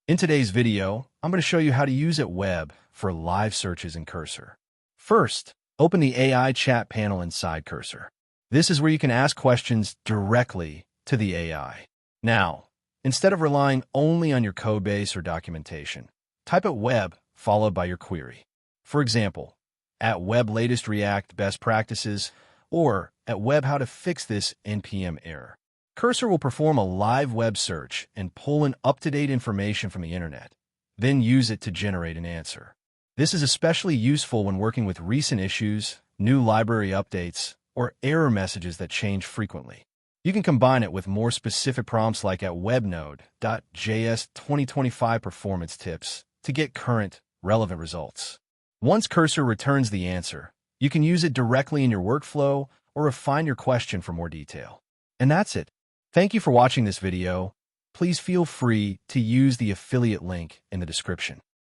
In today's video, I'm going to show you how to use it web for live searches in Cursor. First, open the AI chat panel inside Cursor. This is where you can ask questions directly to the AI. Now, instead of relying only on your codebase or documentation, type at web followed by your query. For example, at web latest React best practices or at web how to fix this npm error. Cursor will perform a live web search and pull in up-to-date information from the internet, then use it to generate an answer. This is especially useful when working with recent issues, new library updates, or error messages that change frequently. You can combine it with more specific prompts like at webnode.js 2025 performance tips to get current, relevant results. Once Cursor returns the answer, you can use it directly in your workflow or refine your question for more detail. And that's it. Thank you for watching this video. Please feel free to use the affiliate link in the description.